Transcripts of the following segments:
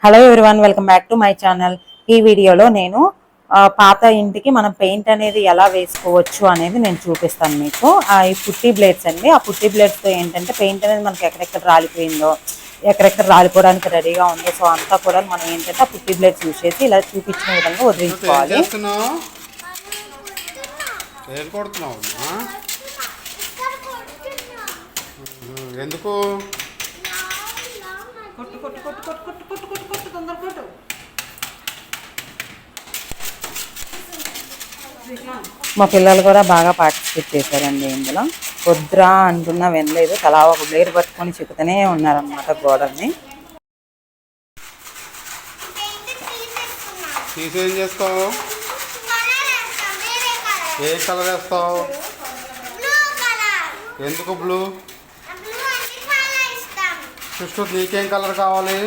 Hello everyone, welcome back to my channel. ఈ వీడియోలో నేను పాత ఇంటికి మనం పెయింట్ అనేది ఎలా వేసుకోవచ్చు అనేది నేను చూపిస్తాను మీకు. ఈ పుట్టి బ్లేడ్స్ అండి. ఆ పుట్టి బ్లేడ్స్తో ఏంటంటే పెయింట్ అనేది మనకి ఎక్కడెక్కడ రాలిపోయిందో, ఎక్కడెక్కడ రాలిపోవడానికి రెడీగా ఉందో, సో అంతా కూడా మనం ఏంటంటే ఆ పుట్టి బ్లేడ్స్ యూజ్ చేసి ఇలా చూపించిన విధంగా వదిలించుకోవాలి. ఎందుకు మా పిల్లలు కూడా బాగా పార్టిసిపేట్ చేశారండి ఇందులో. వద్దురా అంటున్నా వినలేదు, తలా ఒక బ్లేడ్ పట్టుకొని చెక్కుతూనే ఉన్నారనమాట గోడల్ని. ఏం చేస్తావు? ఏ కలర్ వేస్తావు? ఎందుకు బ్లూ? కృష్ణ నీకేం కలర్ కావాలి?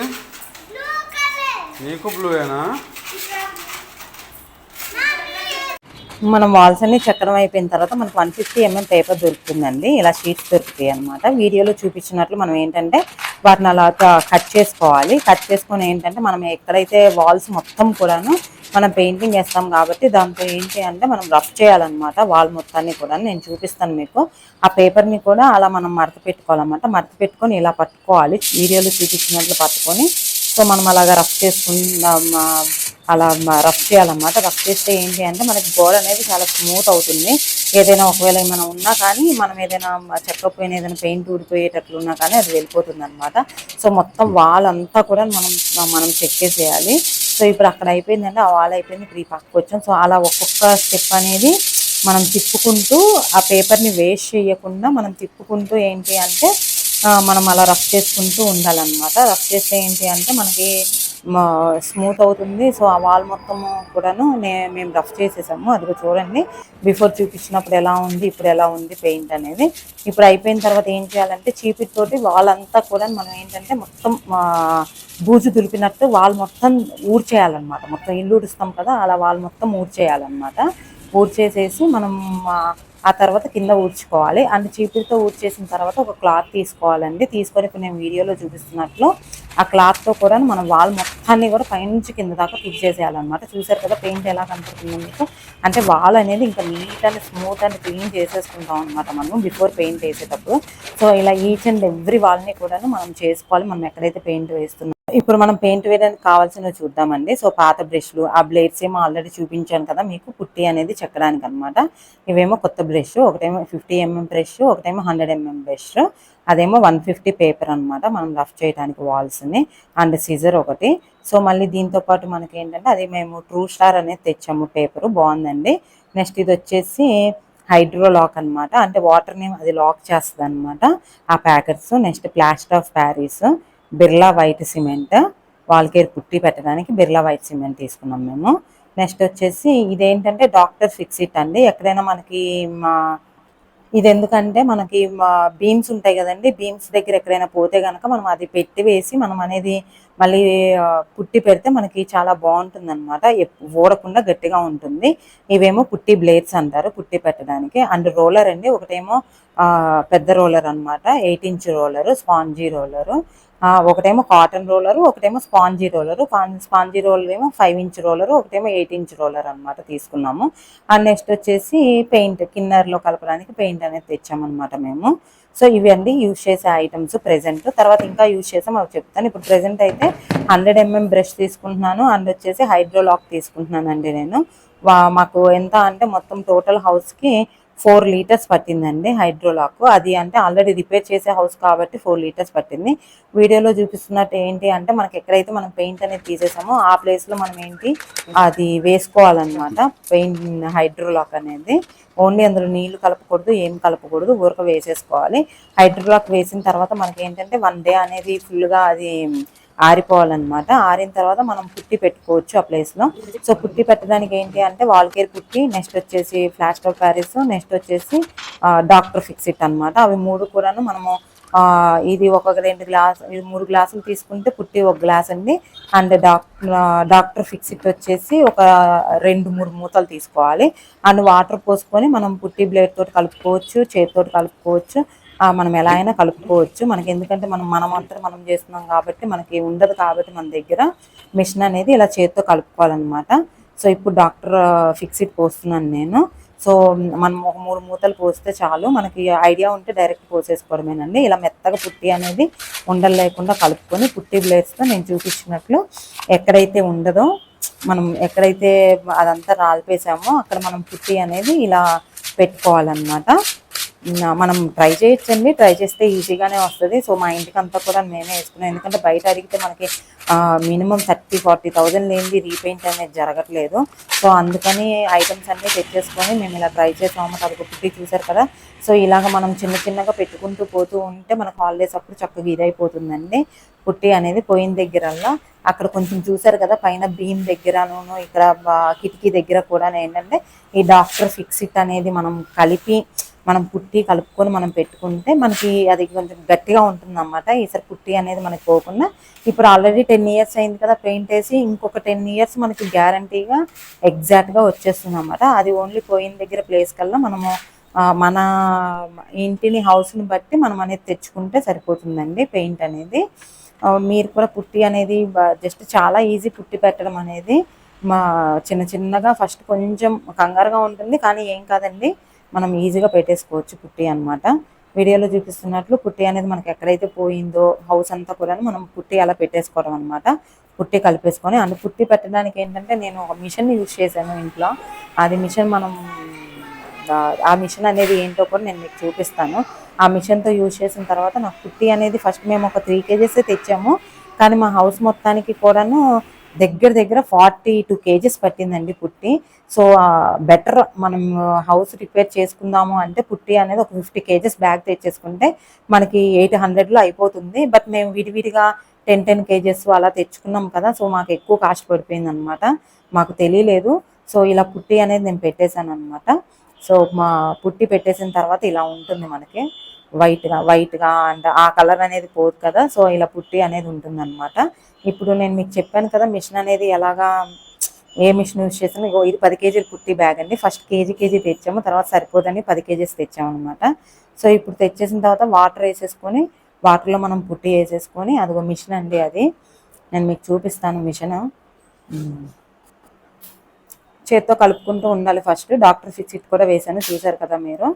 నీకు బ్లూయేనా? మనం వాల్స్ అన్ని చెక్కడం అయిపోయిన తర్వాత మనకు 150 mm పేపర్ దొరుకుతుందండి. ఇలా షీట్స్ దొరుకుతాయి అనమాట. వీడియోలో చూపించినట్లు మనం ఏంటంటే వాటిని అలా కట్ చేసుకోవాలి. కట్ చేసుకొని ఏంటంటే మనం ఎక్కడైతే వాల్స్ మొత్తం కూడాను మనం పెయింటింగ్ చేస్తాం కాబట్టి దాంతో ఏంటి అంటే మనం రఫ్ చేయాలన్నమాట. వాల్ మొత్తాన్ని కూడా నేను చూపిస్తాను మీకు. ఆ పేపర్ని కూడా అలా మనం మడత పెట్టుకోవాలన్నమాట. మడత పెట్టుకొని ఇలా పట్టుకోవాలి, వీడియోలో చూపించినట్లు పట్టుకొని. సో మనం అలాగా రఫ్ చేసుకుందాం, అలా రఫ్ చేయాలన్నమాట. రఫ్ చేస్తే ఏంటి అంటే మనకి గోడ అనేది చాలా స్మూత్ అవుతుంది. ఏదైనా ఒకవేళ ఏమైనా ఉన్నా కానీ మనం ఏదైనా చెక్కపోయిన ఏదైనా పెయింట్ ఊడిపోయేటట్లు ఉన్నా కానీ అది వెళ్ళిపోతుంది అనమాట. సో మొత్తం వాల్ అంతా కూడా మనం చెక్ చేసేయాలి. సో ఇప్పుడు అక్కడ అయిపోయిందంటే ఆ వాల్ అయిపోయింది. ఇప్పుడు ఈ పక్కకు వచ్చాం. సో అలా ఒక్కొక్క స్టెప్ అనేది మనం తిప్పుకుంటూ ఆ పేపర్ని వేస్ట్ చేయకుండా మనం తిప్పుకుంటూ ఏంటి అంటే మనం అలా రఫ్ చేసుకుంటూ ఉండాలన్నమాట. రఫ్ చేస్తే ఏంటి అంటే మనకి స్మూత్ అవుతుంది. సో ఆ వాల్ మొత్తము కూడాను మేము రఫ్ చేసేసాము. అది చూడండి, బిఫోర్ చూపించినప్పుడు ఎలా ఉంది, ఇప్పుడు ఎలా ఉంది పెయింట్ అనేది. ఇప్పుడు అయిపోయిన తర్వాత ఏం చేయాలంటే చీపితోటి వాల్ అంతా కూడా మనం ఏంటంటే మొత్తం బూజు దులిపినట్టు వాల్ మొత్తం ఊడ్చేయాలన్నమాట. మొత్తం ఇల్లు ఊడుస్తాం కదా, అలా వాల్ మొత్తం ఊడ్చేయాలన్నమాట. ఊడ్చేసేసి మనం ఆ తర్వాత కింద ఊడ్చుకోవాలి. అండ్ చీపురుతో ఊడ్చేసిన తర్వాత ఒక క్లాత్ తీసుకోవాలండి. తీసుకొని ఇప్పుడు నేను వీడియోలో చూపిస్తున్నట్లు ఆ క్లాత్తో కూడా మనం వాల్ మొత్తాన్ని కూడా పైనుంచి కింద దాకా తుడిచేసేయాలన్నమాట. చూసారు కదా పెయింట్ ఎలా కనపడుతుంది మీకు. అంటే వాల్ అనేది ఇంకా neat and smooth and clean చేసేసుకుంటాం అనమాట మనం బిఫోర్ పెయింట్ వేసేటప్పుడు. సో ఇలా ఈచ్ అండ్ ఎవ్రీ వాల్ని కూడా మనం చేసుకోవాలి, మనం ఎక్కడైతే పెయింట్ వేస్తున్నాం. ఇప్పుడు మనం పెయింట్ వేయడానికి కావాల్సినవి చూద్దామండి. సో పాత బ్రష్లు, ఆ బ్లేడ్స్ ఏమో ఆల్రెడీ చూపించాను కదా మీకు, పుట్టి అనేది చెక్కడానికి అనమాట. ఇవేమో కొత్త బ్రష్, ఒకటేమో 50 mm బ్రష్, ఒకటేమో 100 mm బ్రష్, అదేమో 150 పేపర్ అనమాట మనం రఫ్ చేయడానికి వాల్స్ని. అండ్ సిజర్ ఒకటి. సో మళ్ళీ దీంతో పాటు మనకి ఏంటంటే అది మేము ట్రూ స్టార్ అనేది తెచ్చాము, పేపరు బాగుందండి. నెక్స్ట్ ఇది వచ్చేసి హైడ్రో లాక్ అనమాట, అంటే వాటర్ని అది లాక్ చేస్తుంది అనమాట ఆ packets. Next plaster of Paris, Birla white cement, wall care పుట్టి పెట్టడానికి బిర్లా వైట్ సిమెంట్ తీసుకున్నాం మేము. నెక్స్ట్ వచ్చేసి ఇదేంటంటే డాక్టర్ ఫిక్సిట్ అండి. ఎక్కడైనా మనకి ఇది ఎందుకంటే మనకి బీమ్స్ ఉంటాయి కదండి, బీమ్స్ దగ్గర ఎక్కడైనా పోతే కనుక మనం అది పెట్టి వేసి మనం అనేది మళ్ళీ పుట్టి పెడితే మనకి చాలా బాగుంటుంది అనమాట. ఊడకుండా గట్టిగా ఉంటుంది. ఇవేమో పుట్టి బ్లేడ్స్ అంటారు పుట్టి పెట్టడానికి. అండ్ రోలర్ అండి, ఒకటేమో పెద్ద రోలర్ అనమాట, 8 inch రోలరు, స్పాంజీ రోలరు. ఒకటేమో కాటన్ రోలరు, ఒకటేమో స్పాంజీ రోలరు. స్పాంజీ రోలర్ ఏమో 5 inch రోలరు, ఒకటేమో 8 inch రోలర్ అనమాట తీసుకున్నాము. అండ్ నెక్స్ట్ వచ్చేసి పెయింట్ కిన్నర్లో కలపడానికి పెయింట్ అనేది తెచ్చామన్నమాట మేము. సో ఇవి అండి యూజ్ చేసే ఐటమ్స్ ప్రెజెంట్. తర్వాత ఇంకా యూజ్ చేసాం అవి చెప్తాను. ఇప్పుడు ప్రెజెంట్ అయితే 100 mm బ్రష్ తీసుకుంటున్నాను. అండ్ వచ్చేసి హైడ్రో లాక్ తీసుకుంటున్నానండి నేను. మాకు ఎంత అంటే మొత్తం టోటల్ హౌస్కి 4 liters పట్టిందండి హైడ్రోలాక్. అది అంటే ఆల్రెడీ రిపేర్ చేసే హౌస్ కాబట్టి 4 liters పట్టింది. వీడియోలో చూపిస్తున్నట్టు ఏంటి అంటే మనకి ఎక్కడైతే మనం పెయింట్ అనేది తీసేసామో ఆ ప్లేస్లో మనం ఏంటి అది వేసుకోవాలన్నమాట పెయింట్ హైడ్రోలాక్ అనేది. ఓన్లీ అందులో నీళ్లు కలపకూడదు, ఏం కలపకూడదు, ఊరక వేసేసుకోవాలి. హైడ్రోలాక్ వేసిన తర్వాత మనకి ఏంటంటే 1 day అనేది ఫుల్గా అది ఆరిపోవాలన్నమాట. ఆరిన తర్వాత మనం పుట్టి పెట్టుకోవచ్చు ఆ ప్లేస్లో. సో పుట్టి పెట్టడానికి ఏంటి అంటే వాల్కేర్ పుట్టి, నెక్స్ట్ వచ్చేసి ప్లాస్టర్ ఆఫ్ ప్యారిస్, నెక్స్ట్ వచ్చేసి డాక్టర్ ఫిక్సిట్ అనమాట. అవి 3 కూడాను మనము ఇది ఒక 2 గ్లాసు, ఇది 3 గ్లాసులు తీసుకుంటే పుట్టి 1 గ్లాస్ అండి. అండ్ డాక్టర్ ఫిక్సిట్ వచ్చేసి ఒక 2-3 మూతలు తీసుకోవాలి. అండ్ వాటర్ పోసుకొని మనం పుట్టి బ్లేడ్ తోటి కలుపుకోవచ్చు, చేతితోటి కలుపుకోవచ్చు. మనం ఎలా అయినా కలుపుకోవచ్చు. మనకి ఎందుకంటే మనమంతా మనం చేస్తున్నాం కాబట్టి మనకి ఉండదు కాబట్టి మన దగ్గర మిషన్ అనేది ఇలా చేతితో కలుపుకోవాలన్నమాట. సో ఇప్పుడు డాక్టర్ ఫిక్సిట్ పోస్తున్నాను నేను. సో మనం ఒక 3 మూతలు పోస్తే చాలు. మనకి ఐడియా ఉంటే డైరెక్ట్ పోసేసుకోవడమేనండి. ఇలా మెత్తగా పుట్టి అనేది ఉండలు లేకుండా కలుపుకొని పుట్టి బ్లేడ్స్తో నేను చూపించినట్లు ఎక్కడైతే ఉండదో మనం ఎక్కడైతే అదంతా రాలిపేసామో అక్కడ మనం పుట్టి అనేది ఇలా పెట్టుకోవాలన్నమాట. మనం ట్రై చేయొచ్చండి. ట్రై చేస్తే ఈజీగానే వస్తుంది. సో మా ఇంటికి అంతా కూడా మేమే వేసుకున్నాం. ఎందుకంటే బయట అడిగితే మనకి మినిమం 30,000-40,000 లేనిది రీపెయింట్ అనేది జరగట్లేదు. సో అందుకని ఐటమ్స్ అన్నీ తెచ్చేసుకొని మేము ఇలా ట్రై చేసాము. అదొక పుట్టి చూసారు కదా. సో ఇలాగ మనం చిన్న చిన్నగా పెట్టుకుంటూ పోతూ ఉంటే మనకు హాలిడేస్ అప్పుడు చక్కగా ఇదైపోతుందండి. పుట్టి అనేది పోయిన దగ్గరల్లా అక్కడ కొంచెం చూసారు కదా పైన బీమ్ దగ్గరను ఇక్కడ కిటికీ దగ్గర కూడా ఏంటంటే ఈ డాక్టర్ ఫిక్సిట్ అనేది మనం కలిపి మనం పుట్టి కలుపుకొని మనం పెట్టుకుంటే మనకి అది కొంచెం గట్టిగా ఉంటుంది అన్నమాట. ఈసారి పుట్టి అనేది మనకి పోకుండా ఇప్పుడు ఆల్రెడీ 10 years అయింది కదా పెయింట్ వేసి, ఇంకొక 10 years మనకి గ్యారంటీగా ఎగ్జాక్ట్గా వచ్చేస్తుంది అన్నమాట. అది ఓన్లీ పోయిన దగ్గర ప్లేస్ కల్లా మనము మన ఇంటిని హౌస్ని బట్టి మనం అనేది తెచ్చుకుంటే సరిపోతుందండి పెయింట్ అనేది. మీరు కూడా పుట్టి అనేది జస్ట్ చాలా ఈజీ పుట్టి పెట్టడం అనేది. చిన్న చిన్నగా ఫస్ట్ కొంచెం కంగారుగా ఉంటుంది కానీ ఏం కాదండి, మనం ఈజీగా పెట్టేసుకోవచ్చు పుట్టి అనమాట. వీడియోలో చూపిస్తున్నట్లు పుట్టి అనేది మనకి ఎక్కడైతే పోయిందో హౌస్ అంతా కూడా మనం పుట్టి అలా పెట్టేసుకోవడం అనమాట. పుట్టి కలిపేసుకొని అండ్ పుట్టి పెట్టడానికి ఏంటంటే నేను ఒక మిషన్ యూజ్ చేశాను ఇంట్లో. అది మిషన్ ఆ మిషన్ అనేది ఏంటో కూడా నేను మీకు చూపిస్తాను. ఆ మిషన్తో యూజ్ చేసిన తర్వాత నాకు పుట్టి అనేది ఫస్ట్ మేము ఒక 3 kgs తెచ్చాము. కానీ మా హౌస్ మొత్తానికి కూడాను దగ్గర 42 kgs పట్టిందండి పుట్టి. సో బెటర్ మనం హౌస్ రిపేర్ చేసుకుందాము అంటే పుట్టి అనేది ఒక 50 kgs బ్యాగ్ తెచ్చేసుకుంటే మనకి 800లో అయిపోతుంది. బట్ మేము విడివిడిగా 10 kgs అలా తెచ్చుకున్నాం కదా. సో మాకు ఎక్కువ కాస్ట్ పడిపోయింది అనమాట. మాకు తెలియలేదు. సో ఇలా పుట్టి అనేది నేను పెట్టేశాను అనమాట. సో మా పుట్టి పెట్టేసిన తర్వాత ఇలా ఉంటుంది మనకి వైట్గా అండ్ ఆ కలర్ అనేది పోదు కదా. సో ఇలా పుట్టి అనేది ఉంటుంది అనమాట. ఇప్పుడు నేను మీకు చెప్పాను కదా మిషన్ అనేది ఎలాగా ఏ మిషన్ యూజ్ చేసాను. ఇది 10 kg పుట్టి బ్యాగ్ అండి. ఫస్ట్ కేజీ తెచ్చాము, తర్వాత సరిపోదని 10 kgs తెచ్చాము అనమాట. సో ఇప్పుడు తెచ్చేసిన తర్వాత వాటర్ వేసేసుకొని వాటర్లో మనం పుట్టి వేసేసుకొని అదిగో మిషన్ అండి. అది నేను మీకు చూపిస్తాను మిషన్. చేత్తో కలుపుకుంటూ ఉండాలి. ఫస్ట్ డాక్టర్ ఫిక్సిట్ కూడా వేసాను చూసారు కదా మీరు.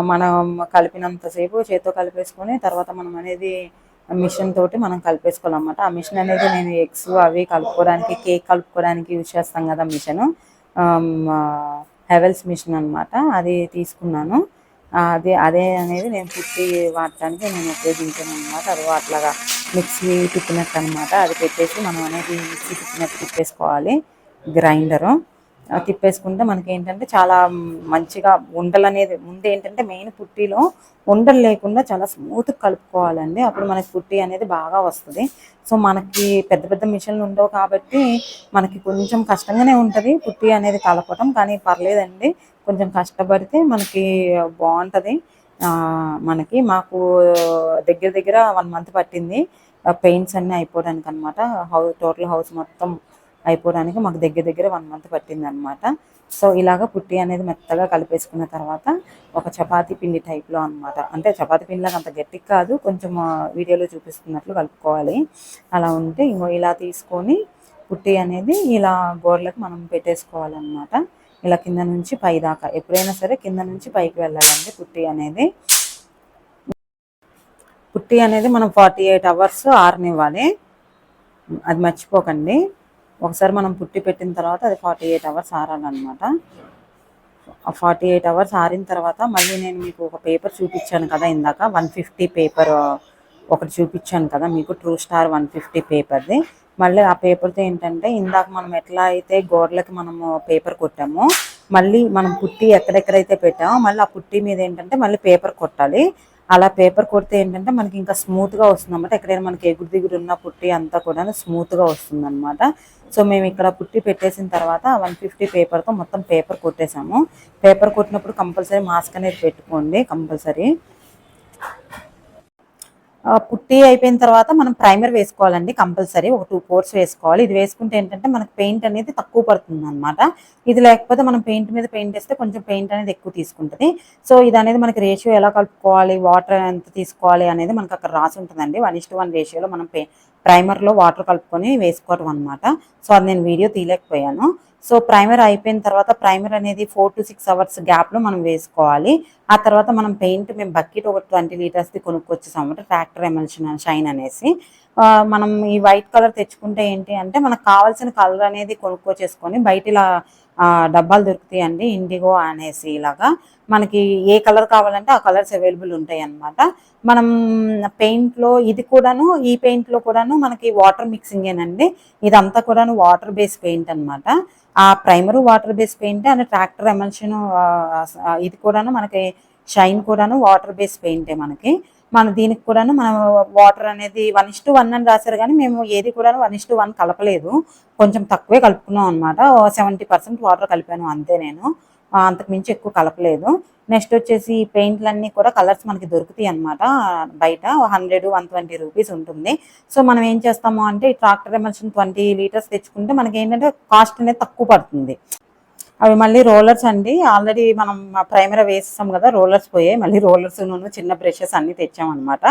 మనం కలిపినంతసేపు చేత్తో కలిపేసుకొని తర్వాత మనం అనేది మిషన్ తోటి మనం కలిపేసుకోవాలన్నమాట. ఆ మిషన్ అనేది నేను ఎగ్స్ అవి కలుపుకోవడానికి కేక్ కలుపుకోవడానికి యూజ్ చేస్తాం కదా మిషన్. హెవెల్స్ మిషన్ అనమాట. అది తీసుకున్నాను. అదే అనేది నేను పుట్టి వాడటానికి నేను ఉపయోగించాను అనమాట. అది అట్లాగా మిక్సీ తిప్పినట్టు అనమాట. అది పెట్టేసి మనం అనేది మిక్సీ తిప్పినట్టు తిప్పేసుకోవాలి. గ్రైండరు తిప్పేసుకుంటే మనకి ఏంటంటే చాలా మంచిగా ఉండలు అనేది ముందు ఏంటంటే మెయిన్ పుట్టిలో ఉండలు లేకుండా చాలా స్మూత్గా కలుపుకోవాలండి. అప్పుడు మనకి పుట్టి అనేది బాగా వస్తుంది. సో మనకి పెద్ద మిషన్లు ఉండవు కాబట్టి మనకి కొంచెం కష్టంగానే ఉంటుంది పుట్టి అనేది కలపటం. కానీ పర్లేదండి, కొంచెం కష్టపడితే మనకి బాగుంటుంది. మాకు దగ్గర 1 month పట్టింది పెయింట్స్ అన్నీ అయిపోవడానికి అనమాట. టోటల్ హౌస్ మొత్తం అయిపోవడానికి మాకు దగ్గర 1 month పట్టింది అనమాట. సో ఇలాగ పుట్టి అనేది మెత్తగా కలిపేసుకున్న తర్వాత ఒక చపాతీ పిండి టైప్లో అనమాట. అంటే చపాతీ పిండిలాగా అంత గట్టిగా కాదు, కొంచెం వీడియోలో చూపిస్తున్నట్లు కలుపుకోవాలి. అలా ఉంటే ఇలా తీసుకొని పుట్టి అనేది ఇలా గోడలకు మనం పెట్టేసుకోవాలన్నమాట. ఇలా కింద నుంచి పై దాకా ఎప్పుడైనా సరే కింద నుంచి పైకి వెళ్ళాలండి పుట్టి అనేది. పుట్టి అనేది మనం 48 hours ఆరనివ్వాలి. అది మర్చిపోకండి. ఒకసారి మనం పుట్టి పెట్టిన తర్వాత అది 48 hours ఆరాలన్నమాట. 48 hours ఆరిన తర్వాత మళ్ళీ నేను మీకు ఒక పేపర్ చూపించాను కదా ఇందాక 150 పేపర్ ఒకటి చూపించాను కదా మీకు, ట్రూ స్టార్ 150 పేపర్ది. మళ్ళీ ఆ పేపర్తో ఏంటంటే ఇందాక మనం ఎట్లా అయితే గోడలకి మనము పేపర్ కొట్టామో మళ్ళీ మనం పుట్టి ఎక్కడెక్కడైతే పెట్టామో మళ్ళీ ఆ పుట్టి మీద ఏంటంటే మళ్ళీ పేపర్ కొట్టాలి. అలా పేపర్ కొడితే ఏంటంటే మనకి ఇంకా స్మూత్గా వస్తుంది అన్నమాట. ఎక్కడైనా మనకి ఎగురు ఉన్న పుట్టి అంతా కూడా స్మూత్గా వస్తుంది అనమాట. సో మేము ఇక్కడ పుట్టి పెట్టేసిన తర్వాత 150 పేపర్తో మొత్తం పేపర్ కొట్టేసాము. పేపర్ కొట్టినప్పుడు కంపల్సరీ మాస్క్ అనేది పెట్టుకోండి కంపల్సరీ. పుట్టి అయిపోయిన తర్వాత మనం ప్రైమర్ వేసుకోవాలండి కంపల్సరీ. ఒక 2 కోట్స్ వేసుకోవాలి. ఇది వేసుకుంటే ఏంటంటే మనకు పెయింట్ అనేది తక్కువ పడుతుంది అనమాట. ఇది లేకపోతే మనం పెయింట్ మీద పెయింట్ వేస్తే కొంచెం పెయింట్ అనేది ఎక్కువ తీసుకుంటుంది. సో ఇది అనేది మనకి రేషియో ఎలా కలుపుకోవాలి, వాటర్ ఎంత తీసుకోవాలి అనేది మనకు అక్కడ రాసి ఉంటుందండి. 1:1 రేషియోలో మనం ప్రైమర్లో వాటర్ కలుపుకొని వేసుకోవడం అనమాట. సో అది నేను వీడియో తీయలేకపోయాను. సో ప్రైమర్ అయిపోయిన తర్వాత ప్రైమర్ అనేది 4 to 6 అవర్స్ గ్యాప్లో మనం వేసుకోవాలి. ఆ తర్వాత మనం పెయింట్ మేము బకెట్ ఒక 20 లీటర్స్ది కొనుక్కొచ్చేసాము, ట్రాక్టర్ ఎమల్షన్ షైన్ అనేసి. మనం ఈ వైట్ కలర్ తెచ్చుకుంటే ఏంటి అంటే మనకు కావాల్సిన కలర్ అనేది కొనుక్కొచ్చేసుకొని బయట ఇలా డబ్బాలు దొరుకుతాయండి, ఇండిగో అనేసి. ఇలాగా మనకి ఏ కలర్ కావాలంటే ఆ కలర్స్ అవైలబుల్ ఉంటాయి అన్నమాట. మనం పెయింట్లో ఇది కూడాను, ఈ పెయింట్లో కూడాను మనకి వాటర్ మిక్సింగేనండి. ఇదంతా కూడాను వాటర్ బేస్ పెయింట్ అనమాట. ఆ primer water base paint and tractor emulsion ఇది కూడాను మనకి షైన్ కూడాను వాటర్ బేస్ పెయింటే మనకి. దీనికి కూడాను మనం వాటర్ అనేది 1:1 అని రాశారు, కానీ మేము ఏది కూడాను 1:1 కలపలేదు, కొంచెం తక్కువే కలుపుకున్నాం అనమాట. 70% వాటర్ కలిపాను అంతే నేను, అంతకు మించి ఎక్కువ కలపలేదు. నెక్స్ట్ వచ్చేసి పెయింట్లన్నీ కూడా కలర్స్ మనకి దొరుకుతాయి అనమాట బయట. 100-120 రూపీస్ ఉంటుంది. సో మనం ఏం చేస్తాము అంటే ఈ ట్రాక్టర్ ఎమల్షన్ 20 లీటర్స్ తెచ్చుకుంటే మనకి ఏంటంటే కాస్ట్ అనేది తక్కువ పడుతుంది. అవి మళ్ళీ రోలర్స్ అండి, ఆల్రెడీ మనం ప్రైమర్ వేస్తాం కదా, రోలర్స్ పోయాయి. మళ్ళీ రోలర్స్ చిన్న బ్రషెస్ అన్నీ తెచ్చామన్నమాట.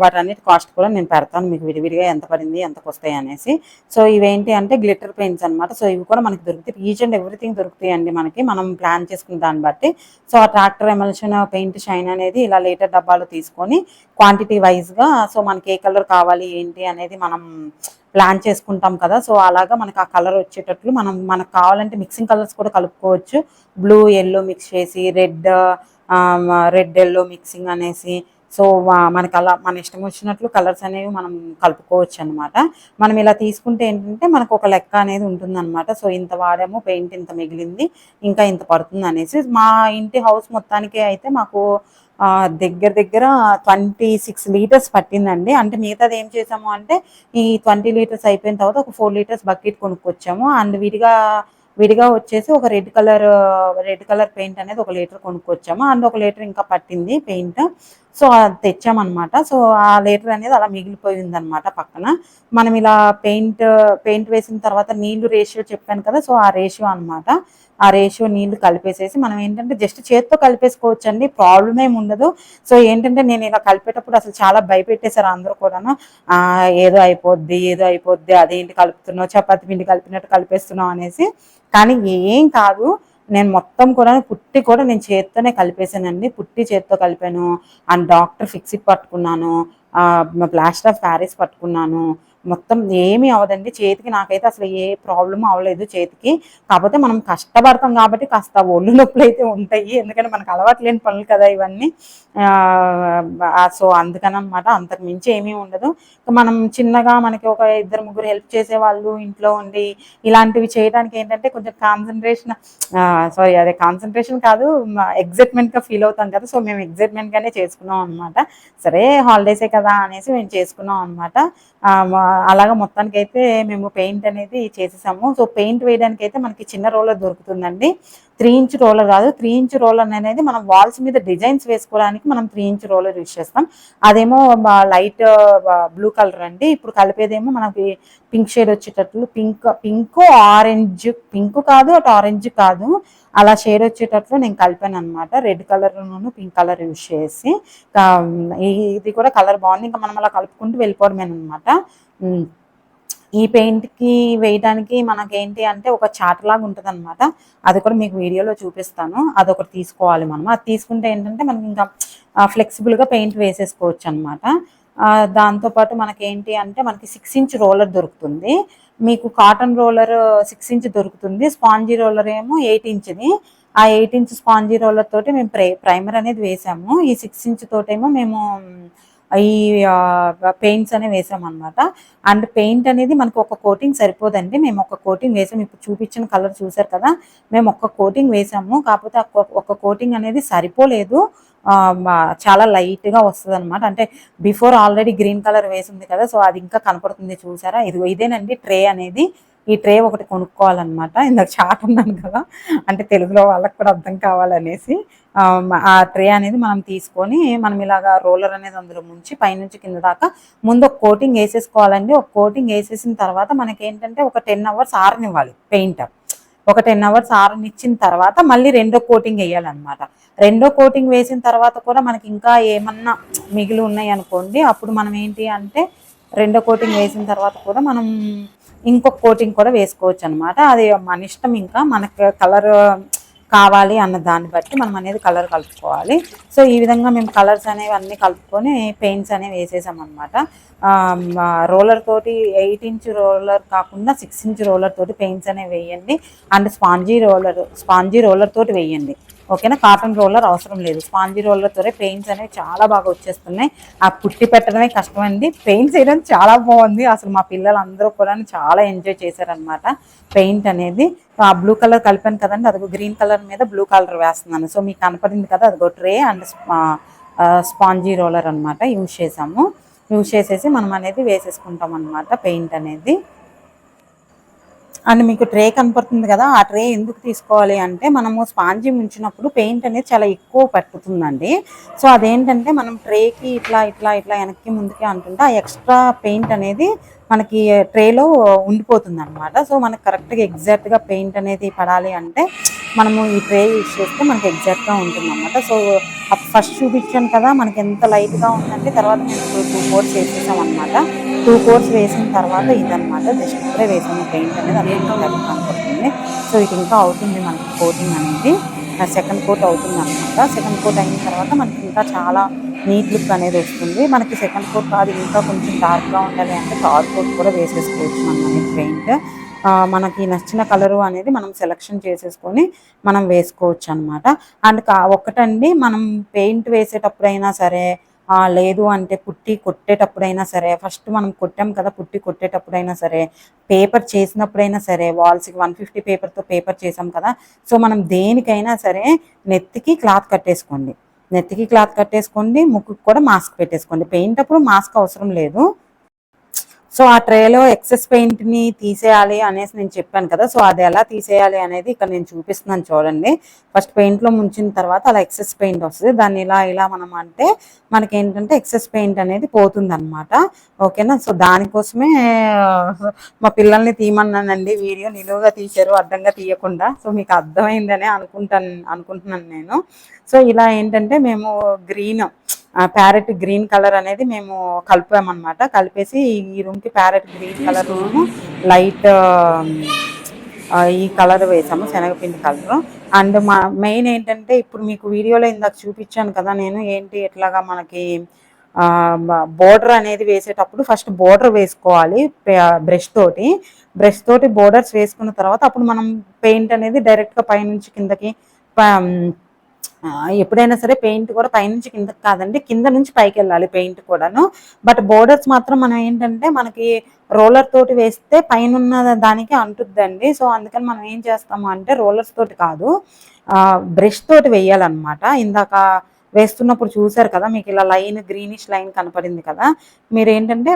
వాటన్నిటి కాస్ట్ కూడా నేను పెడతాను మీకు విడివిడిగా ఎంత పడింది, ఎంతకు వస్తాయి అనేసి. సో ఇవేంటి అంటే గ్లిటర్ పెయింట్స్ అనమాట. సో ఇవి కూడా మనకి దొరుకుతాయి, ఈచ్ అండ్ ఎవ్రీథింగ్ దొరుకుతాయి అండి మనకి, మనం ప్లాన్ చేసుకున్న దాన్ని బట్టి. సో ఆ ట్రాక్టర్ ఎమల్షన్ పెయింట్ షైన్ అనేది ఇలా లీటర్ డబ్బాలు తీసుకొని క్వాంటిటీ వైజ్గా, సో మనకి ఏ కలర్ కావాలి ఏంటి అనేది మనం ప్లాన్ చేసుకుంటాం కదా. సో అలాగా మనకు ఆ కలర్ వచ్చేటట్లు మనకు కావాలంటే మిక్సింగ్ కలర్స్ కూడా కలుపుకోవచ్చు. బ్లూ ఎల్లో మిక్స్ చేసి, రెడ్ ఎల్లో మిక్సింగ్ అనేసి. సో మనకి అలా మన ఇష్టం వచ్చినట్లు కలర్స్ అనేవి మనం కలుపుకోవచ్చు అనమాట. మనం ఇలా తీసుకుంటే ఏంటంటే మనకు ఒక లెక్క అనేది ఉంటుందన్నమాట. సో ఇంత వాడాము, పెయింట్ ఇంత మిగిలింది, ఇంకా ఇంత పడుతుంది అనేసి. మా ఇంటి హౌస్ మొత్తానికి అయితే మాకు దగ్గర దగ్గర 26 లీటర్స్ పట్టిందండి. అంటే మిగతాది ఏం చేసాము అంటే ఈ 20 లీటర్స్ అయిపోయిన తర్వాత ఒక 4 లీటర్స్ బకెట్ కొనుక్కొచ్చాము. అండ్ విడిగా వచ్చేసి ఒక రెడ్ కలర్ పెయింట్ అనేది 1 లీటర్ కొనుక్కొచ్చాము. అండ్ 1 లీటర్ ఇంకా పట్టింది పెయింట్. సో అది తెచ్చామన్నమాట. సో ఆ లీటర్ అనేది అలా మిగిలిపోయింది అనమాట పక్కన. మనం ఇలా పెయింట్ వేసిన తర్వాత నీళ్లు రేషియో చెప్పాను కదా, సో ఆ రేషియో అనమాట. ఆ రేషియో నీళ్లు కలిపేసేసి మనం ఏంటంటే జస్ట్ చేత్తో కలిపేసుకోవచ్చు అండి, ప్రాబ్లం ఏమి ఉండదు. సో ఏంటంటే నేను ఇలా కలిపేటప్పుడు అసలు చాలా భయపెట్టేశారు అందరూ కూడాను. ఏదో అయిపోద్ది, అదేంటి కలుపుతున్నావు, చపాతి పిండి కలిపినట్టు కలిపేస్తున్నావు అనేసి. కానీ ఏం కాదు, నేను మొత్తం కూడా పుట్టి కూడా నేను చేత్తోనే కలిపేసానండి. పుట్టి చేత్తో కలిపాను. అండ్ డాక్టర్ ఫిక్సిట్ పట్టుకున్నాను, ప్లాస్టర్ ఆఫ్ ప్యారిస్ పట్టుకున్నాను. మొత్తం ఏమీ అవ్వదండి చేతికి. నాకైతే అసలు ఏ ప్రాబ్లం అవ్వలేదు చేతికి. కాకపోతే మనం కష్టపడతాం కాబట్టి కాస్త ఒళ్ళు నొప్పులు అయితే ఉంటాయి, ఎందుకంటే మనకు అలవాటు లేని పనులు కదా ఇవన్నీ. సో అందుకనమాట, అంతకు మించి ఏమీ ఉండదు. మనం చిన్నగా మనకి ఒక 2-3 హెల్ప్ చేసేవాళ్ళు ఇంట్లో ఉండి ఇలాంటివి చేయడానికి ఏంటంటే కొంచెం కాన్సన్ట్రేషన్ కాదు, ఎగ్జైట్మెంట్గా ఫీల్ అవుతాం కదా. సో మేము ఎగ్జైట్మెంట్గానే చేసుకున్నాం అనమాట. సరే హాలిడేసే కదా అనేసి మేము చేసుకున్నాం అనమాట. అలాగా మొత్తానికి అయితే మేము పెయింట్ అనేది చేసేసాము. సో పెయింట్ వేయడానికి అయితే మనకి చిన్న రోలర్ దొరుకుతుందండి. 3 ఇంచ్ రోలర్ కాదు, 3 ఇంచ్ రోలర్ అనేది మనం వాల్స్ మీద డిజైన్స్ వేసుకోవడానికి మనం 3 ఇంచ్ రోలర్ యూజ్ చేస్తాం. అదేమో లైట్ బ్లూ కలర్ అండి. ఇప్పుడు కలిపేదేమో మనకి పింక్ షేడ్ వచ్చేటట్లు, పింక్ ఆరెంజ్, పింక్ కాదు అటు ఆరెంజ్ కాదు, అలా షేడ్ వచ్చేటట్లు నేను కలిపాను అనమాట. రెడ్ కలర్ను పింక్ కలర్ యూజ్ చేసి. ఇది కూడా కలర్ బాగుంది, ఇంకా మనం అలా కలుపుకుంటూ వెళ్ళిపోవడమేనమాట. ఈ పెయింట్కి వేయడానికి మనకేంటి అంటే ఒక చార్ట్ లాగా ఉంటుంది అనమాట. అది కూడా మీకు వీడియోలో చూపిస్తాను. అదొకటి తీసుకోవాలి మనం. అది తీసుకుంటే ఏంటంటే మనకి ఇంకా ఫ్లెక్సిబుల్గా పెయింట్ వేసేసుకోవచ్చు అనమాట. దాంతోపాటు మనకేంటి అంటే మనకి 6 ఇంచ్ రోలర్ దొరుకుతుంది. మీకు కాటన్ రోలర్ 6 ఇంచ్ దొరుకుతుంది, స్పాంజీ రోలర్ ఏమో 8 ఇంచ్ది. ఆ 8 ఇంచ్ స్పాంజీ రోలర్ తోటి మేము ప్రైమర్ అనేది వేసాము. ఈ 6 ఇంచ్ తోటేమో మేము ఈ పెయింట్స్ అనేవి వేసామన్నమాట. అండ్ పెయింట్ అనేది మనకు ఒక కోటింగ్ సరిపోదండి, మేము ఒక కోటింగ్ వేసాము. ఇప్పుడు చూపించిన కలర్ చూసారు కదా, మేము ఒక కోటింగ్ వేసాము. కాకపోతే ఒక కోటింగ్ అనేది సరిపోలేదు, చాలా లైట్గా వస్తుంది అనమాట. అంటే బిఫోర్ ఆల్రెడీ గ్రీన్ కలర్ వేసింది కదా, సో అది ఇంకా కనపడుతుంది చూసారా. ఇదేనండి ట్రే అనేది. ఈ ట్రే ఒకటి కొనుక్కోవాలన్నమాట. ఇందాక చాట్ ఉన్నాను కదా, అంటే తెలుగులో వాళ్ళకి కూడా అర్థం కావాలనేసి ఆ ట్రే అనేది మనం తీసుకొని మనం ఇలాగా రోలర్ అనేది అందులో ముంచి పైనుంచి కింద దాకా ముందు ఒక కోటింగ్ వేసేసుకోవాలండి. ఒక కోటింగ్ వేసేసిన తర్వాత మనకి ఏంటంటే ఒక 10 hours ఆరనివ్వాలి పెయింట్. ఒక 10 hours ఆరనిచ్చిన తర్వాత మళ్ళీ రెండో కోటింగ్ వేయాలన్నమాట. రెండో కోటింగ్ వేసిన తర్వాత కూడా మనకి ఇంకా ఏమన్నా మిగిలి ఉన్నాయి అనుకోండి, అప్పుడు మనం ఏంటి అంటే రెండో కోటింగ్ వేసిన తర్వాత కూడా మనం ఇంకొక కోటింగ్ కూడా వేసుకోవచ్చు అనమాట. అది మన ఇష్టం, ఇంకా మనకు కలర్ కావాలి అన్న దాన్ని బట్టి మనం అనేది కలర్ కలుపుకోవాలి. సో ఈ విధంగా మేము కలర్స్ అనేవి అన్నీ కలుపుకొని పెయింట్స్ అనేవి వేసేసామన్నమాట. రోలర్ తోటి 8 inch రోలర్ కాకుండా 6 inch రోలర్ తోటి పెయింట్స్ అనేవి వేయండి. అండ్ స్పాంజీ రోలర్ తోటి వేయండి. ఓకేనా, కాటన్ రోలర్ అవసరం లేదు. స్పాంజీ రోలర్తో పెయింట్స్ అనేవి చాలా బాగా వచ్చేస్తున్నాయి. ఆ పుట్టి పెట్టడమే కష్టమండి, పెయింట్స్ వేయడం చాలా బాగుంది. అసలు మా పిల్లలు అందరూ కూడా చాలా ఎంజాయ్ చేశారనమాట పెయింట్ అనేది. ఆ బ్లూ కలర్ కలిపాను కదండి, అదిగో గ్రీన్ కలర్ మీద బ్లూ కలర్ వేస్తున్నాను. సో మీకు కనపడింది కదా, అదిగో ట్రే అండ్ స్పాంజీ రోలర్ అనమాట యూజ్ చేసేసి మనం అనేది వేసేసుకుంటాం అనమాట పెయింట్ అనేది. అండ్ మీకు ట్రే కనపడుతుంది కదా, ఆ ట్రే ఎందుకు తీసుకోవాలి అంటే మనము స్పాంజీ ముంచినప్పుడు పెయింట్ అనేది చాలా ఎక్కువ పట్టుతుందండి. సో అదేంటంటే మనం ట్రేకి ఇట్లా ఇట్లా ఇట్లా వెనక్కి ముందుకి అంటుంటే ఆ ఎక్స్ట్రా పెయింట్ అనేది మనకి ట్రేలో ఉండిపోతుంది అనమాట. సో మనకు కరెక్ట్గా ఎగ్జాక్ట్గా పెయింట్ అనేది పడాలి అంటే మనము ఈ ట్రే యూజ్ చేస్తే మనకి ఎగ్జాక్ట్గా ఉంటుంది అనమాట. సో ఫస్ట్ చూపించాను కదా మనకి ఎంత లైట్గా ఉందంటే, తర్వాత మేము 2 coats వేసేసాం అనమాట. 2 coats వేసిన తర్వాత ఇదనమాట, జస్ట్ ఇప్పుడే వేసాము పెయింట్ అనేది, అదే కనపడుతుంది. సో ఇది ఇంకా అవుతుంది మనకి కోటింగ్ అనేది, సెకండ్ కోట్ అవుతుంది అనమాట. సెకండ్ కోట్ అయిన తర్వాత మనకి ఇంకా చాలా నీట్ లుక్ అనేది వస్తుంది. మనకి సెకండ్ కోట్ కాదు, ఇంకా కొంచెం డార్క్గా ఉండాలి అంటే థర్డ్ కోట్ కూడా వేసేసుకోవచ్చు మనం అనేది పెయింట్. మనకి నచ్చిన కలరు అనేది మనం సెలెక్షన్ చేసేసుకొని మనం వేసుకోవచ్చు అనమాట. అండ్ ఒక్కటండి, మనం పెయింట్ వేసేటప్పుడైనా సరే లేదు అంటే పుట్టి కొట్టేటప్పుడైనా సరే, ఫస్ట్ మనం కొట్టాం కదా, పుట్టి కొట్టేటప్పుడైనా సరే, పేపర్ చేసినప్పుడైనా సరే, వాల్స్కి 150 పేపర్తో పేపర్ చేసాం కదా, సో మనం దేనికైనా సరే నెత్తికి క్లాత్ కట్టేసుకోండి, ముక్కుకు కూడా మాస్క్ పెట్టేసుకోండి. పెయింట్ అప్పుడు మాస్క్ అవసరం లేదు. సో ఆ ట్రేలో ఎక్సెస్ పెయింట్ని తీసేయాలి అనేసి నేను చెప్పాను కదా, సో అది ఎలా తీసేయాలి అనేది ఇక్కడ నేను చూపిస్తున్నాను చూడండి. ఫస్ట్ పెయింట్లో ముంచిన తర్వాత అలా ఎక్సెస్ పెయింట్ వస్తుంది, దాన్ని ఇలా మనం అంటే మనకి ఏంటంటే ఎక్సెస్ పెయింట్ అనేది పోతుంది అనమాట. ఓకేనా, సో దానికోసమే మా పిల్లల్ని తీయమన్నానండి. వీడియో నిలువుగా తీశారు, అడ్డంగా తీయకుండా. సో మీకు అర్థమైందనే అనుకుంటున్నాను నేను. సో ఇలా ఏంటంటే మేము ప్యారెట్ గ్రీన్ కలర్ అనేది మేము కలిపామన్నమాట. కలిపేసి ఈ రూమ్కి ప్యారెట్ గ్రీన్ కలర్ లైట్ ఈ కలర్ వేసాము, శనగపిండి కలర్. అండ్ మెయిన్ ఏంటంటే ఇప్పుడు మీకు వీడియోలో ఇందాక చూపించాను కదా నేను, ఏంటి ఎట్లాగా మనకి బోర్డర్ అనేది వేసేటప్పుడు ఫస్ట్ బోర్డర్ వేసుకోవాలి బ్రష్ తోటి బోర్డర్స్ వేసుకున్న తర్వాత అప్పుడు మనం పెయింట్ అనేది డైరెక్ట్గా పైనుంచి కిందకి ఎప్పుడైనా సరే పెయింట్ కూడా పైనుంచి కిందకి కాదండి, కింద నుంచి పైకి వెళ్ళాలి పెయింట్ కూడాను. బట్ బోర్డర్స్ మాత్రం మనం ఏంటంటే మనకి రోలర్ తోటి వేస్తే పైన దానికి అంటుద్దండి. సో అందుకని మనం ఏం చేస్తాము అంటే రోలర్స్ తోటి కాదు, బ్రష్ తోటి వేయాలన్నమాట. ఇందాక వేస్తున్నప్పుడు చూసారు కదా, మీకు ఇలా గ్రీనిష్ లైన్ కనపడింది కదా, మీరు ఏంటంటే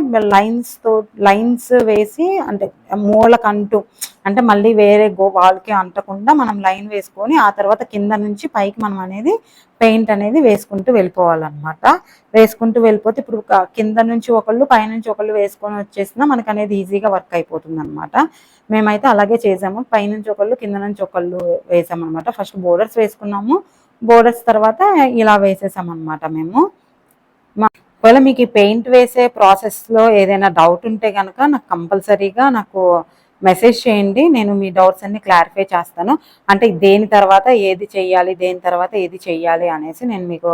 లైన్స్ వేసి అంటే మూలకంటూ అంటే మళ్ళీ వేరే వాల్కి అంటకుండా మనం లైన్ వేసుకొని ఆ తర్వాత కింద నుంచి పైకి మనం అనేది పెయింట్ అనేది వేసుకుంటూ వెళ్ళిపోవాలన్నమాట. వేసుకుంటూ వెళ్ళిపోతే ఇప్పుడు కింద నుంచి ఒకళ్ళు పైనుంచి ఒకళ్ళు వేసుకొని వచ్చేసినా మనకు అనేది ఈజీగా వర్క్ అయిపోతుంది అనమాట. మేమైతే అలాగే చేసాము, పైనుంచి ఒకళ్ళు కింద నుంచి ఒకళ్ళు వేసామన్నమాట. ఫస్ట్ బోర్డర్స్ వేసుకున్నాము, బోర్డర్స్ తర్వాత ఇలా వేసేసామన్నమాట మేము. ఒకవేళ మీకు ఈ పెయింట్ వేసే ప్రాసెస్లో ఏదైనా డౌట్ ఉంటే కనుక నాకు కంపల్సరీగా మెసేజ్ చేయండి, నేను మీ డౌట్స్ అన్ని క్లారిఫై చేస్తాను. అంటే దేని తర్వాత ఏది చెయ్యాలి అనేసి నేను మీకు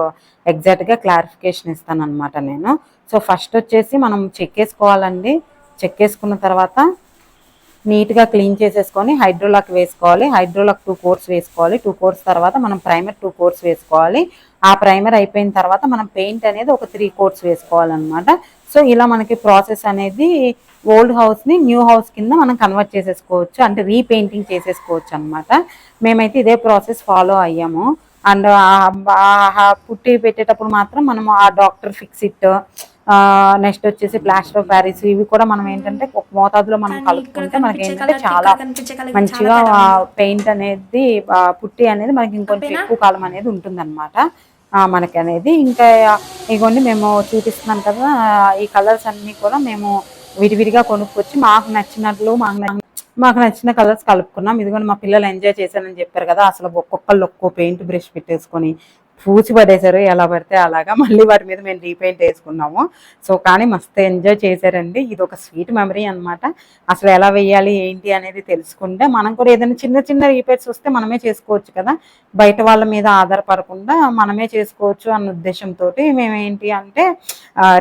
ఎగ్జాక్ట్గా క్లారిఫికేషన్ ఇస్తాను అనమాట నేను. సో ఫస్ట్ వచ్చేసి మనం చెక్కేసుకోవాలండి. చెక్కేసుకున్న తర్వాత నీట్గా క్లీన్ చేసేసుకొని హైడ్రోలాక్ వేసుకోవాలి. హైడ్రోలాక్ 2 coats వేసుకోవాలి. 2 coats తర్వాత మనం ప్రైమర్ 2 coats వేసుకోవాలి. ఆ ప్రైమర్ అయిపోయిన తర్వాత మనం పెయింట్ అనేది ఒక 3 coats వేసుకోవాలన్నమాట. సో ఇలా మనకి ప్రాసెస్ అనేది ఓల్డ్ హౌస్ని న్యూ హౌస్ కింద మనం కన్వర్ట్ చేసేసుకోవచ్చు, అంటే రీపెయింటింగ్ చేసేసుకోవచ్చు అనమాట. మేమైతే ఇదే ప్రాసెస్ ఫాలో అయ్యాము. అండ్ పుట్టి పెట్టేటప్పుడు మాత్రం మనము ఆ డాక్టర్ ఫిక్సిట్ నెక్స్ట్ వచ్చేసి ప్లాస్టర్ ఆఫ్ ప్యారిస్, ఇవి కూడా మనం ఏంటంటే ఒక మోతాదులో మనం కలుపుకుంటే మనకి ఏంటంటే చాలా మంచిగా పెయింట్ అనేది పుట్టి అనేది మనకి ఇంకొంచెం ఎక్కువ కాలం అనేది ఉంటుందన్నమాట మనకి అనేది. ఇంకా ఇగోండి మేము చూపిస్తున్నాను కదా, ఈ కలర్స్ అన్నీ కూడా మేము విడివిడిగా కొనుక్కొచ్చి మాకు నచ్చినట్లు మాకు నచ్చిన కలర్స్ కలుపుకున్నాం. ఇదిగోండి మా పిల్లలు ఎంజాయ్ చేశారని చెప్పారు కదా, అసలు ఒక్కొక్కళ్ళు ఒక్కో పెయింట్ బ్రష్ పెట్టేసుకొని పూసి పడేశారు ఎలా పడితే అలాగా. మళ్ళీ వాటి మీద మేము రీపెయింట్ వేసుకున్నాము. సో కానీ మస్తు ఎంజాయ్ చేశారండి. ఇది ఒక స్వీట్ మెమరీ అనమాట. అసలు ఎలా వేయాలి ఏంటి అనేది తెలుసుకుంటే మనం కూడా ఏదైనా చిన్న చిన్న రీపేర్స్ వస్తే మనమే చేసుకోవచ్చు కదా, బయట వాళ్ళ మీద ఆధారపడకుండా మనమే చేసుకోవచ్చు అన్న ఉద్దేశంతో మేము ఏంటి అంటే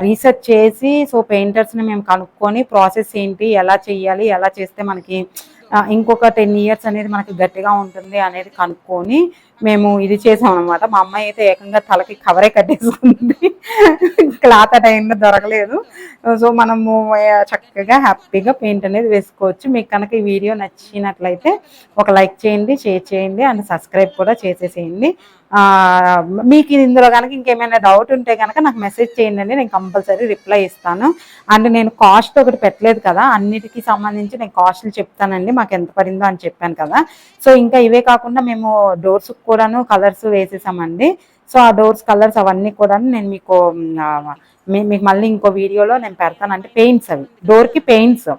రీసెర్చ్ చేసి సో పెయింటర్స్ని మేము కనుక్కొని ప్రాసెస్ ఏంటి, ఎలా చేయాలి, ఎలా చేస్తే మనకి ఇంకొక 10 years అనేది మనకి గట్టిగా ఉంటుంది అనేది కనుక్కొని మేము ఇది చేసాం అనమాట. మా అమ్మాయి అయితే ఏకంగా తలకి కవరే కట్టేసుకుంది, క్లాత్ ఆ టైంలో దొరకలేదు. సో మనము చక్కగా హ్యాపీగా పెయింట్ అనేది వేసుకోవచ్చు. మీకు కనుక ఈ వీడియో నచ్చినట్లయితే ఒక లైక్ చేయండి, షేర్ చేయండి అండ్ సబ్స్క్రైబ్ కూడా చేసేసేయండి. మీకు ఇందులో కనుక ఇంకేమైనా డౌట్ ఉంటే కనుక నాకు మెసేజ్ చేయండి అండి, నేను కంపల్సరీ రిప్లై ఇస్తాను. అండ్ నేను కాస్ట్ ఒకటి పెట్టలేదు కదా, అన్నిటికీ సంబంధించి నేను కాస్ట్లు చెప్తానండి మాకు ఎంత పడిందో అని చెప్పాను కదా. సో ఇంకా ఇవే కాకుండా మేము డోర్స్ కూడాను కలర్స్ వేసేసామండి. సో ఆ డోర్స్ కలర్స్ అవన్నీ కూడా నేను మీకు మీకు మళ్ళీ ఇంకో వీడియోలో నేను పెడతాను. అంటే పెయింట్స్, అవి డోర్కి పెయింట్స్,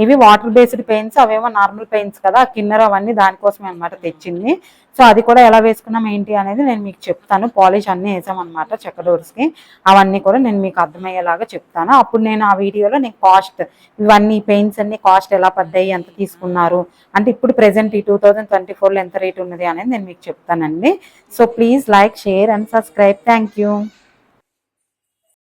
ఇవి వాటర్ బేస్డ్ పెయింట్స్, అవేమో నార్మల్ పెయింట్స్ కదా కిన్నర్, అవన్నీ దానికోసమే అనమాట తెచ్చింది. సో అది కూడా ఎలా వేసుకున్నాం ఏంటి అనేది నేను మీకు చెప్తాను. పాలిష్ అన్నీ వేసామన్నమాట చెక్క డోర్స్కి, అవన్నీ కూడా నేను మీకు అర్థమయ్యేలాగా చెప్తాను. అప్పుడు నేను ఆ వీడియోలో నేను కాస్ట్, ఇవన్నీ పెయింట్స్ అన్ని కాస్ట్ ఎలా పడ్డాయి, ఎంత తీసుకున్నారు అంటే ఇప్పుడు ప్రెసెంట్ ఈ 2024లో ఎంత రేట్ ఉన్నది అనేది నేను మీకు చెప్తానండి. So please like, share and subscribe. Thank you.